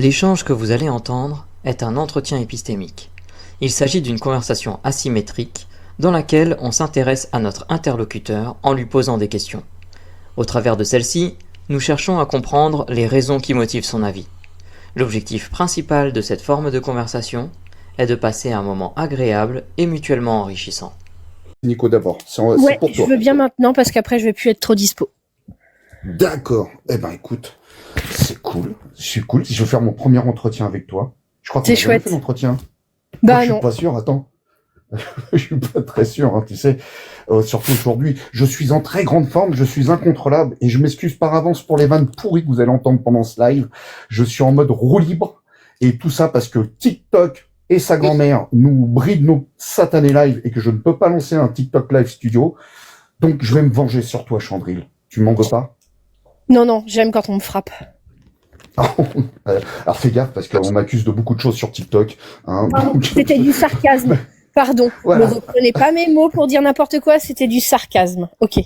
L'échange que vous allez entendre est un entretien épistémique. Il s'agit d'une conversation asymétrique dans laquelle on s'intéresse à notre interlocuteur en lui posant des questions. Au travers de celle-ci, nous cherchons à comprendre les raisons qui motivent son avis. L'objectif principal de cette forme de conversation est de passer un moment agréable et mutuellement enrichissant. Nico d'abord, c'est Ouais, pour toi. je veux bien maintenant parce qu'après je vais plus être trop dispo. D'accord. Eh ben écoute, c'est cool. C'est cool. Si je veux faire mon premier entretien avec toi, je crois qu'on C'est a jamais chouette. fait l'entretien. Bah Moi, je non. suis pas sûr. Attends, je suis pas très sûr. Hein, tu sais, surtout aujourd'hui, je suis en très grande forme. Je suis incontrôlable et je m'excuse par avance pour les vannes pourries que vous allez entendre pendant ce live. Je suis en mode roue libre et tout ça parce que TikTok et sa grand-mère nous brident nos satanés live et que je ne peux pas lancer un TikTok live studio. Donc je vais me venger sur toi, Chandril. Tu m'en veux pas? Non, j'aime quand on me frappe. Alors fais gaffe parce qu'on m'accuse de beaucoup de choses sur TikTok. Hein, Pardon, donc- c'était du sarcasme. Pardon, Voilà. ne reprenez pas mes mots pour dire n'importe quoi, c'était du sarcasme. Ok.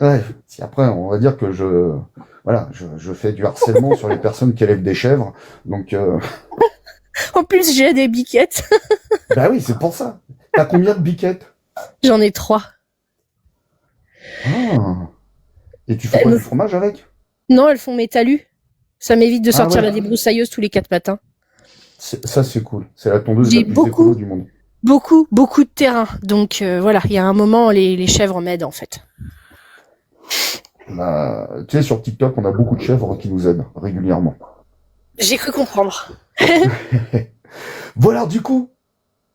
Ouais, si après on va dire que je fais du harcèlement sur les personnes qui élèvent des chèvres. Donc En plus, j'ai des biquettes. bah oui, c'est pour ça. T'as combien de biquettes? J'en ai 3. Ah. Et tu fais quoi, du fromage avec? Non, elles font mes talus. Ça m'évite de sortir ouais. la débroussailleuse tous les 4 matins. Ça c'est cool. C'est la tondeuse J'ai la plus beaucoup. écolo du monde. Beaucoup de terrain. Donc voilà, il y a un moment, les chèvres m'aident en fait. Bah, tu sais, sur TikTok, on a beaucoup de chèvres qui nous aident régulièrement. J'ai cru comprendre. Voilà, du coup,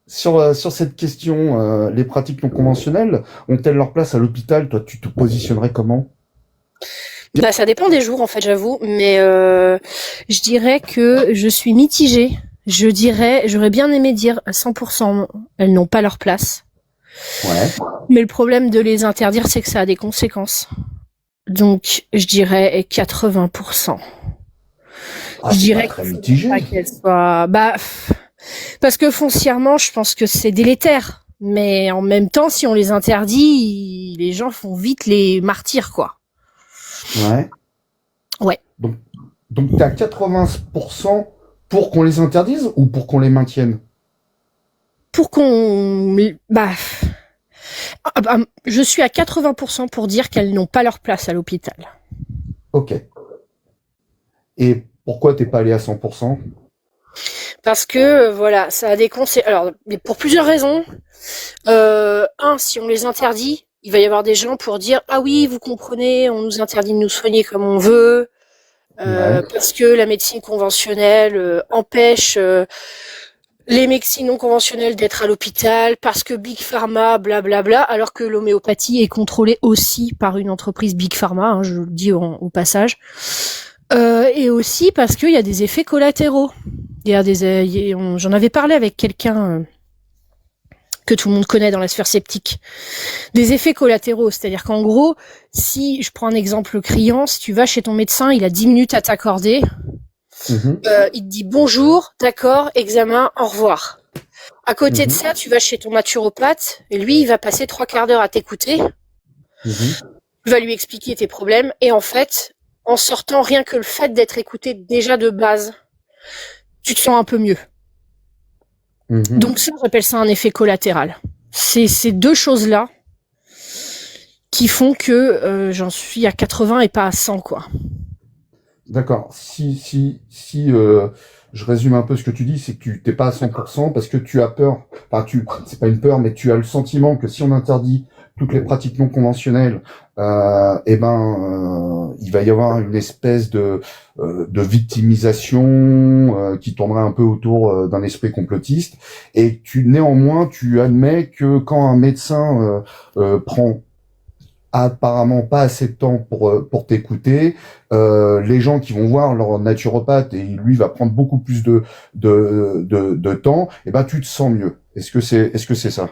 sur cette question, les pratiques non conventionnelles ont-elles leur place à l'hôpital? Toi, tu te positionnerais comment? Bah, ça dépend des jours en fait, j'avoue, mais je dirais que je suis mitigée. J'aurais bien aimé dire à 100%, elles n'ont pas leur place. Ouais. Mais le problème de les interdire, c'est que ça a des conséquences. Donc, je dirais 80%. Ah, Je c'est dirais pas très qu'il mitigé. faudrait pas qu'elles soient... parce que foncièrement, je pense que c'est délétère. Mais en même temps, si on les interdit, les gens font vite les martyrs, quoi. Ouais. Ouais. Donc t'es à 80% pour qu'on les interdise ou pour qu'on les maintienne? Pour qu'on... je suis à 80% pour dire qu'elles n'ont pas leur place à l'hôpital. Ok. Et pourquoi t'es pas allé à 100%? Parce que, voilà, ça a des conséquences. Alors, pour plusieurs raisons. Si on les interdit, il va y avoir des gens pour dire « Ah oui, vous comprenez, on nous interdit de nous soigner comme on veut. Ouais. Parce que la médecine conventionnelle empêche les médecines non conventionnelles d'être à l'hôpital, parce que Big Pharma, blablabla, alors que l'homéopathie est contrôlée aussi par une entreprise Big Pharma, hein, je le dis au passage. Et aussi parce qu'il y a des effets collatéraux. J'en avais parlé avec quelqu'un que tout le monde connaît dans la sphère sceptique. Des effets collatéraux, c'est-à-dire qu'en gros, si je prends un exemple criant, si tu vas chez ton médecin, il a 10 minutes à t'accorder, Mhm. il te dit bonjour, d'accord, examen, au revoir. À côté de Mhm. ça, tu vas chez ton naturopathe, et lui, il va passer 3/4 d'heure à t'écouter, Mhm. tu vas lui expliquer tes problèmes, et en fait, en sortant, rien que le fait d'être écouté déjà de base, tu te sens un peu mieux. Mhm. Donc ça, j'appelle ça un effet collatéral. C'est ces deux choses-là qui font que j'en suis à 80 et pas à 100, quoi. D'accord. Si je résume un peu ce que tu dis, c'est que tu t'es pas à 100% parce que tu as peur. Enfin, c'est pas une peur, mais tu as le sentiment que si on interdit toutes les pratiques non conventionnelles, il va y avoir une espèce de victimisation qui tournerait un peu autour d'un esprit complotiste. Et néanmoins, tu admets que quand un médecin prend apparemment pas assez de temps pour t'écouter. Les gens qui vont voir leur naturopathe et lui va prendre beaucoup plus de temps, et ben tu te sens mieux. Est-ce que c'est ça?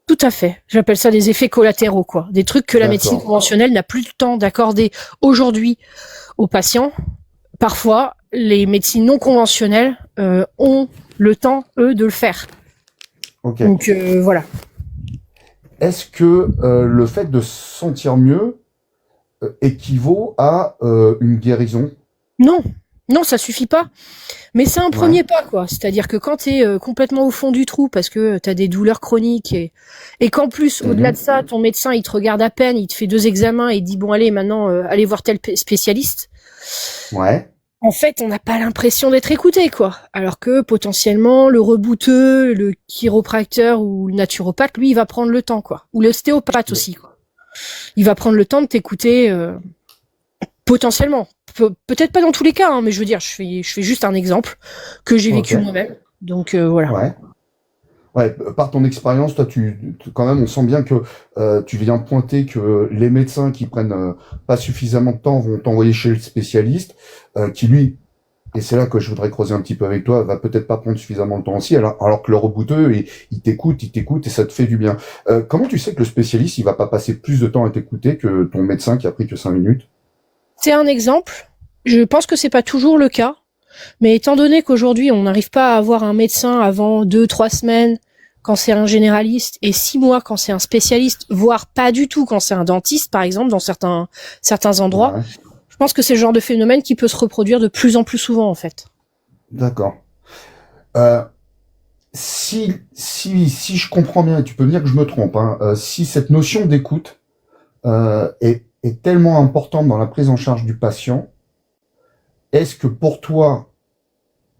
Tout à fait. J'appelle ça des effets collatéraux, quoi. Des trucs que la D'accord. médecine conventionnelle n'a plus le temps d'accorder aujourd'hui aux patients. Parfois, les médecines non conventionnelles ont le temps, eux, de le faire. Ok. Donc, voilà. Est-ce que le fait de se sentir mieux équivaut à une guérison? Non, Non, ça suffit pas. Mais c'est un Ouais. premier pas, quoi. C'est-à-dire que quand t'es complètement au fond du trou parce que t'as des douleurs chroniques et qu'en plus, au-delà de ça, ton médecin, il te regarde à peine, il te fait 2 examens et il te dit, bon, allez, maintenant, allez voir tel spécialiste. Ouais. En fait, on n'a pas l'impression d'être écouté, quoi. Alors que, potentiellement, le rebouteux, le chiropracteur ou le naturopathe, lui, il va prendre le temps, quoi. Ou l'ostéopathe aussi, quoi. Il va prendre le temps de t'écouter, potentiellement. Peut-être pas dans tous les cas, hein, mais je veux dire, je fais juste un exemple que j'ai vécu Ok. moi-même. Donc voilà. Ouais. Ouais, par ton expérience, toi, quand même, on sent bien que tu viens pointer que les médecins qui prennent pas suffisamment de temps vont t'envoyer chez le spécialiste, qui lui, et c'est là que je voudrais creuser un petit peu avec toi, va peut-être pas prendre suffisamment de temps aussi, alors que le rebouteux, il t'écoute et ça te fait du bien. Comment tu sais que le spécialiste, il va pas passer plus de temps à t'écouter que ton médecin qui a pris que 5 minutes? C'est un exemple. Je pense que c'est pas toujours le cas. Mais étant donné qu'aujourd'hui, on n'arrive pas à avoir un médecin avant 2-3 semaines quand c'est un généraliste et 6 mois quand c'est un spécialiste, voire pas du tout quand c'est un dentiste, par exemple, dans certains endroits, Ouais, je pense que c'est le genre de phénomène qui peut se reproduire de plus en plus souvent, en fait. d'accord. Euh, si je comprends bien, et tu peux me dire que je me trompe, hein, si cette notion d'écoute est tellement importante dans la prise en charge du patient, est-ce que pour toi,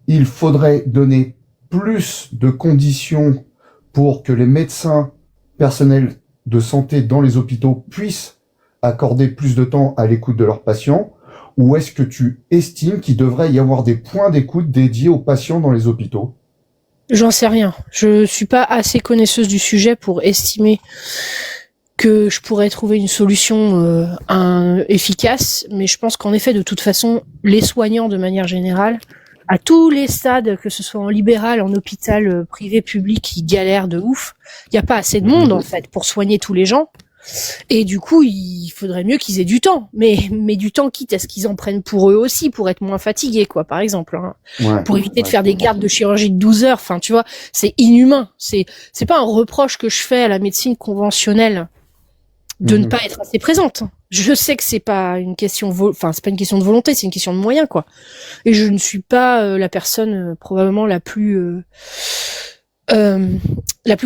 il faudrait donner plus de conditions pour que les médecins, personnels de santé dans les hôpitaux puissent accorder plus de temps à l'écoute de leurs patients, ou est-ce que tu estimes qu'il devrait y avoir des points d'écoute dédiés aux patients dans les hôpitaux? J'en sais rien. Je suis pas assez connaisseuse du sujet pour estimer que je pourrais trouver une solution efficace, mais je pense qu'en effet, de toute façon, les soignants, de manière générale, à tous les stades, que ce soit en libéral, en hôpital privé, public, ils galèrent de ouf. Il n'y a pas assez de monde, en fait, pour soigner tous les gens. Et du coup, il faudrait mieux qu'ils aient du temps. Mais du temps, quitte à ce qu'ils en prennent pour eux aussi, pour être moins fatigués, quoi, par exemple. Hein. Ouais, Pour éviter de ouais, faire des gardes de chirurgie de 12 heures. Enfin, tu vois, c'est inhumain. C'est pas un reproche que je fais à la médecine conventionnelle de ne pas être assez présente. Je sais que c'est pas une question c'est pas une question de volonté, c'est une question de moyens, quoi. Et je ne suis pas la personne probablement la plus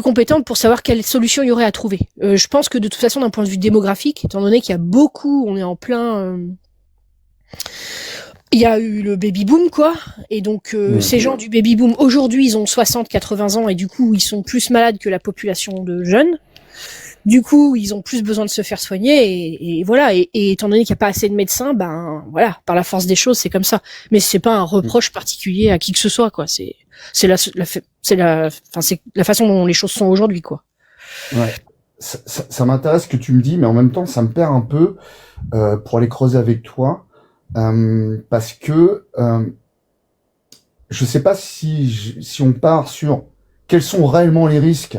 compétente pour savoir quelle solution il y aurait à trouver. Je pense que de toute façon, d'un point de vue démographique, étant donné qu'il y a beaucoup, on est en plein il y a eu le baby boom, quoi. Et donc, ces gens du baby boom, aujourd'hui, ils ont 60-80 ans et du coup, ils sont plus malades que la population de jeunes. Du coup, ils ont plus besoin de se faire soigner et voilà. Et étant donné qu'il n'y a pas assez de médecins, ben voilà, par la force des choses, c'est comme ça. Mais c'est pas un reproche particulier à qui que ce soit, quoi. C'est la façon dont les choses sont aujourd'hui, quoi. ouais. Ça m'intéresse ce que tu me dis, mais en même temps, ça me perd un peu pour aller creuser avec toi, parce que je sais pas si on part sur quels sont réellement les risques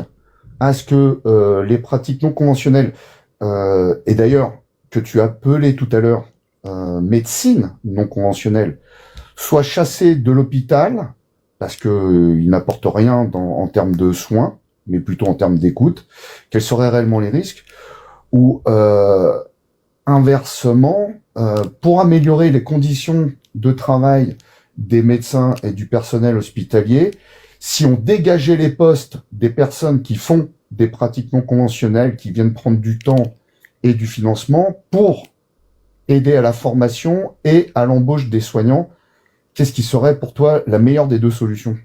à ce que les pratiques non conventionnelles, et d'ailleurs que tu as appelé tout à l'heure médecine non conventionnelle, soient chassées de l'hôpital parce que ils n'apportent rien en termes de soins, mais plutôt en termes d'écoute. Quels seraient réellement les risques? Ou inversement, pour améliorer les conditions de travail des médecins et du personnel hospitalier, si on dégageait les postes des personnes qui font des pratiques non conventionnelles, qui viennent prendre du temps et du financement pour aider à la formation et à l'embauche des soignants, qu'est-ce qui serait pour toi la meilleure des deux solutions?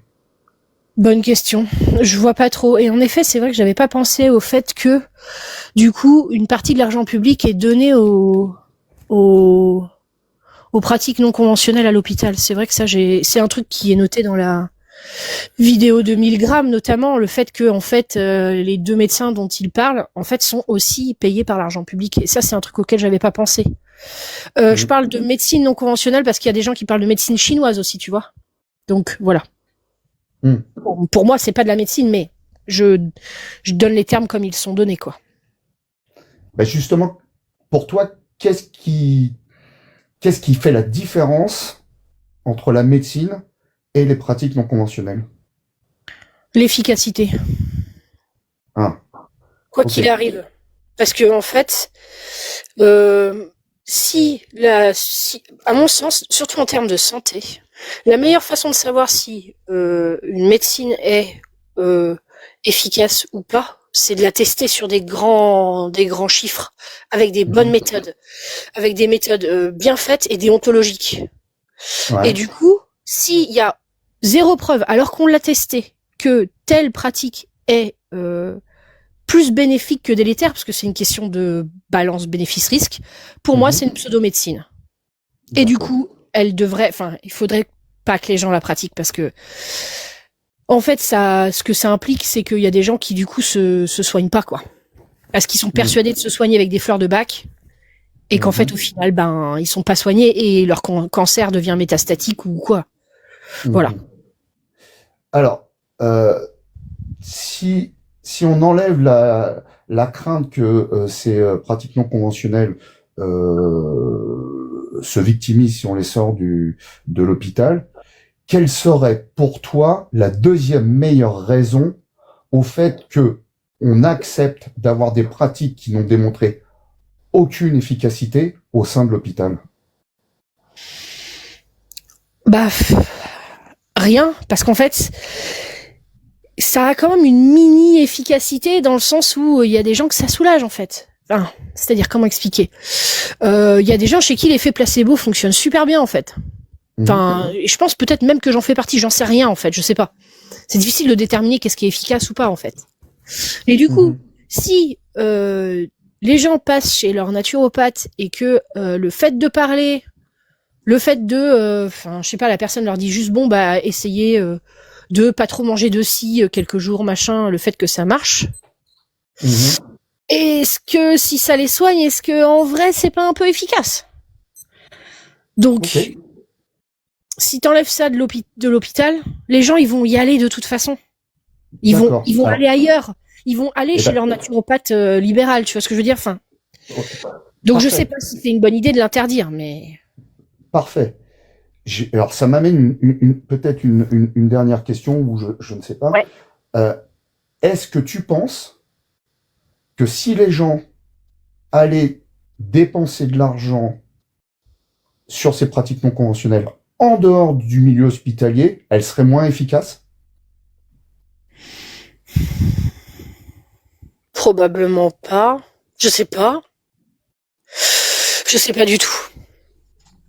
Bonne question. Je vois pas trop. Et en effet, c'est vrai que j'avais pas pensé au fait que, du coup, une partie de l'argent public est donnée aux pratiques non conventionnelles à l'hôpital. C'est vrai que ça, c'est un truc qui est noté dans la vidéo de 1000 grammes, notamment le fait que, en fait, les 2 médecins dont il parle, en fait, sont aussi payés par l'argent public. Et ça, c'est un truc auquel j'avais pas pensé. Je parle de médecine non conventionnelle parce qu'il y a des gens qui parlent de médecine chinoise aussi, tu vois. Donc, voilà. Pour moi, c'est pas de la médecine, mais je donne les termes comme ils sont donnés, quoi. Ben justement, pour toi, qu'est-ce qui fait la différence entre la médecine et les pratiques non conventionnelles? L'efficacité. Ah, Quoi ok. qu'il arrive. Parce que, en fait, à mon sens, surtout en termes de santé, la meilleure façon de savoir si une médecine est efficace ou pas, c'est de la tester sur des grands chiffres, avec des bonnes méthodes, avec des méthodes bien faites et déontologiques. Ouais. Et du coup, s'il y a zéro preuve, alors qu'on l'a testé, que telle pratique est plus bénéfique que délétère, parce que c'est une question de balance bénéfice-risque, pour moi, c'est une pseudo-médecine. Et du coup, il faudrait pas que les gens la pratiquent, parce que, en fait, ce que ça implique, c'est qu'il y a des gens qui, du coup, se soignent pas, quoi. Parce qu'ils sont persuadés de se soigner avec des fleurs de bac, et qu'en fait, au final, ils sont pas soignés, et leur cancer devient métastatique ou quoi. Voilà. Alors, si on enlève la crainte que ces pratiques non conventionnelles se victimisent si on les sort de l'hôpital, quelle serait pour toi la deuxième meilleure raison au fait que on accepte d'avoir des pratiques qui n'ont démontré aucune efficacité au sein de l'hôpital? Rien, parce qu'en fait, ça a quand même une mini-efficacité dans le sens où il y a des gens que ça soulage, en fait. Enfin, c'est-à-dire, comment expliquer ? Il y a des gens chez qui l'effet placebo fonctionne super bien, en fait. Enfin, je pense peut-être même que j'en fais partie, j'en sais rien, en fait, je sais pas. C'est difficile de déterminer qu'est-ce qui est efficace ou pas, en fait. Et du coup, si les gens passent chez leur naturopathe et que le fait de parler, le fait de, je sais pas, la personne leur dit juste essayez de pas trop manger de scie quelques jours, machin, le fait que ça marche. Est-ce que si ça les soigne, est-ce que en vrai c'est pas un peu efficace? Donc, si t'enlèves ça de l'hôpital, les gens ils vont y aller de toute façon. Ils vont aller ailleurs. Ils vont aller chez leur naturopathe libéral, tu vois ce que je veux dire? Enfin. Donc je sais pas si c'est une bonne idée de l'interdire, mais. Parfait. Alors ça m'amène peut-être une dernière question où je ne sais pas. Ouais. Est-ce que tu penses que si les gens allaient dépenser de l'argent sur ces pratiques non conventionnelles en dehors du milieu hospitalier, elles seraient moins efficaces? Probablement pas. Je sais pas. Je sais pas du tout.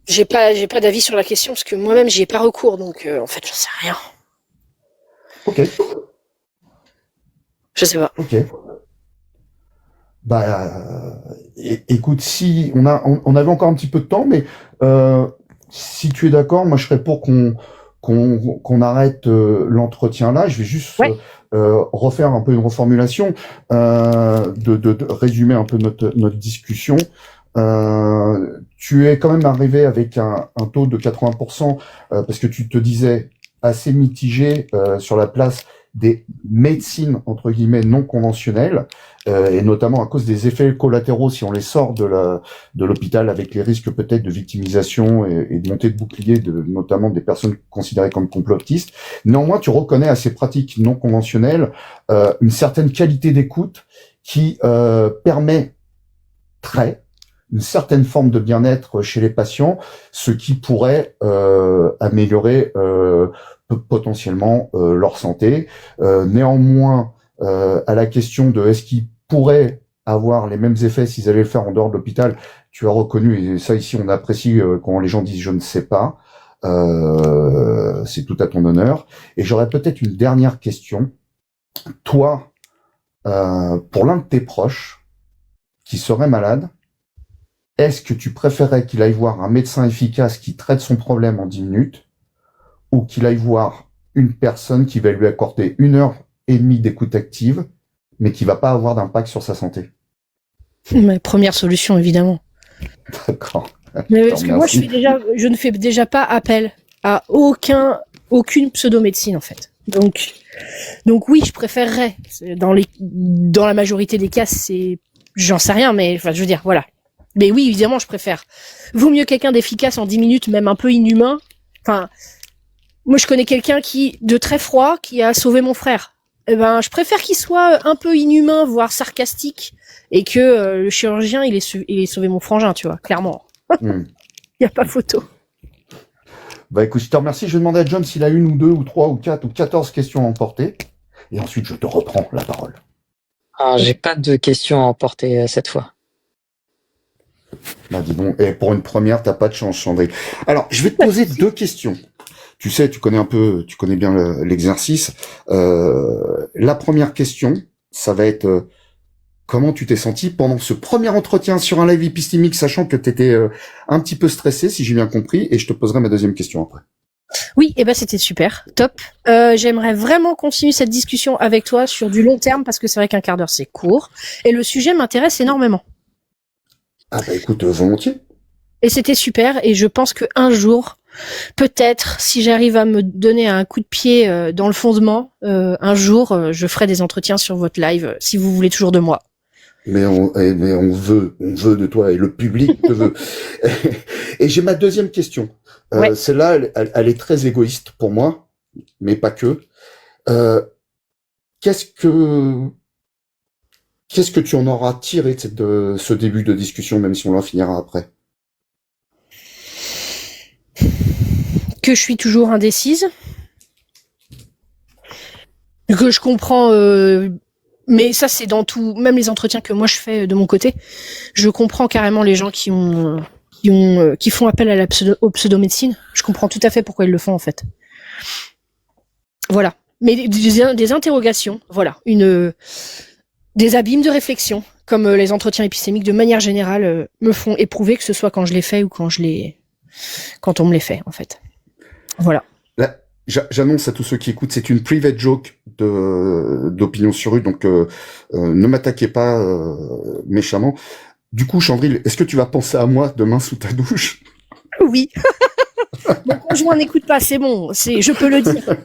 J'ai pas d'avis sur la question parce que moi-même j'y ai pas recours, donc en fait j'en sais rien. Ok. Je sais pas. Ok. Écoute, si on avait encore un petit peu de temps, mais si tu es d'accord, moi je serais pour qu'on arrête l'entretien là. Je vais juste refaire un peu une reformulation, de résumer un peu notre discussion. Tu es quand même arrivé avec un taux de 80%, parce que tu te disais assez mitigé sur la place des médecines entre guillemets non conventionnelles, et notamment à cause des effets collatéraux si on les sort de l'hôpital, avec les risques peut-être de victimisation et de montée de bouclier notamment des personnes considérées comme complotistes. Néanmoins, tu reconnais à ces pratiques non conventionnelles une certaine qualité d'écoute qui permettrait une certaine forme de bien-être chez les patients, ce qui pourrait améliorer potentiellement leur santé. Néanmoins, à la question de est-ce qu'ils pourraient avoir les mêmes effets s'ils allaient le faire en dehors de l'hôpital, tu as reconnu, et ça ici on apprécie quand les gens disent je ne sais pas, c'est tout à ton honneur. Et j'aurais peut-être une dernière question. Toi, pour l'un de tes proches qui serait malade, est-ce que tu préférais qu'il aille voir un médecin efficace qui traite son problème en 10 minutes, ou qu'il aille voir une personne qui va lui accorder 1h30 d'écoute active, mais qui va pas avoir d'impact sur sa santé? Ma première solution, évidemment. D'accord. Mais parce que moi, je ne fais déjà pas appel à aucune pseudo-médecine, en fait. Donc oui, je préférerais. Dans la majorité des cas, j'en sais rien, mais enfin, je veux dire, voilà. Mais oui, évidemment, je préfère. Vaut mieux quelqu'un d'efficace en 10 minutes, même un peu inhumain. Enfin, moi, je connais quelqu'un de très froid, qui a sauvé mon frère. Eh ben, je préfère qu'il soit un peu inhumain, voire sarcastique, et que le chirurgien, il ait sauvé mon frangin, tu vois, clairement. Hmm. Il n'y a pas photo. Bah écoute, je te remercie. Je vais demander à John s'il a une ou deux ou trois ou quatre ou 14 questions à emporter. Et ensuite, je te reprends la parole. Ah, j'ai pas de questions à emporter cette fois. Bah dis donc, et pour une première, t'as pas de chance, Chandril. Alors, je vais te poser deux questions. Tu sais, tu connais bien l'exercice. La première question, ça va être comment tu t'es senti pendant ce premier entretien sur un live épistémique, sachant que t'étais un petit peu stressé, si j'ai bien compris, et je te poserai ma deuxième question après. Oui, et ben c'était super, top. J'aimerais vraiment continuer cette discussion avec toi sur du long terme parce que c'est vrai qu'un quart d'heure c'est court et le sujet m'intéresse énormément. Ah bah écoute, volontiers. Et c'était super et je pense que un jour, peut-être, si j'arrive à me donner un coup de pied dans le fondement, un jour, je ferai des entretiens sur votre live si vous voulez toujours de moi. Mais on veut de toi et le public te veut. Et j'ai ma deuxième question. Ouais. Celle-là, elle est très égoïste pour moi, mais pas que. Qu'est-ce que tu en auras tiré de ce début de discussion, même si on en finira après? Que je suis toujours indécise. Que je comprends, mais ça c'est dans tout, même les entretiens que moi je fais de mon côté, je comprends carrément les gens qui font appel à aux pseudomédecine. Je comprends tout à fait pourquoi ils le font en fait. Voilà. Mais des interrogations, voilà, des abîmes de réflexion, comme les entretiens épistémiques de manière générale me font éprouver, que ce soit quand je les fais ou quand on me les fait en fait. Voilà. Là, j'annonce à tous ceux qui écoutent, c'est une private joke d'Opinion sur rue, donc ne m'attaquez pas méchamment. Du coup, Chandril, est-ce que tu vas penser à moi demain sous ta douche? Oui. Mon conjoint n'écoute pas, c'est bon, je peux le dire.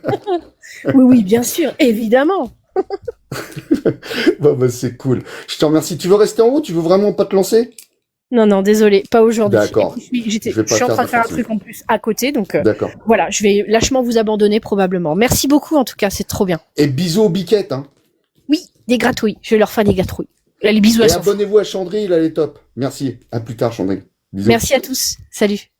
Oui, bien sûr, évidemment. Bah, c'est cool. Je te remercie. Tu veux rester en haut? Tu veux vraiment pas te lancer? Non, désolé, pas aujourd'hui. D'accord. Je suis en train de faire un truc en plus à côté, donc d'accord. Voilà, je vais lâchement vous abandonner probablement. Merci beaucoup en tout cas, c'est trop bien. Et bisous aux biquettes, hein. Oui, des gratouilles, je vais leur faire des gratouilles. Les bisous à Et abonnez-vous à Chandril, elle est top. Merci. À plus tard, Chandril. Bisous. Merci à tous. Salut.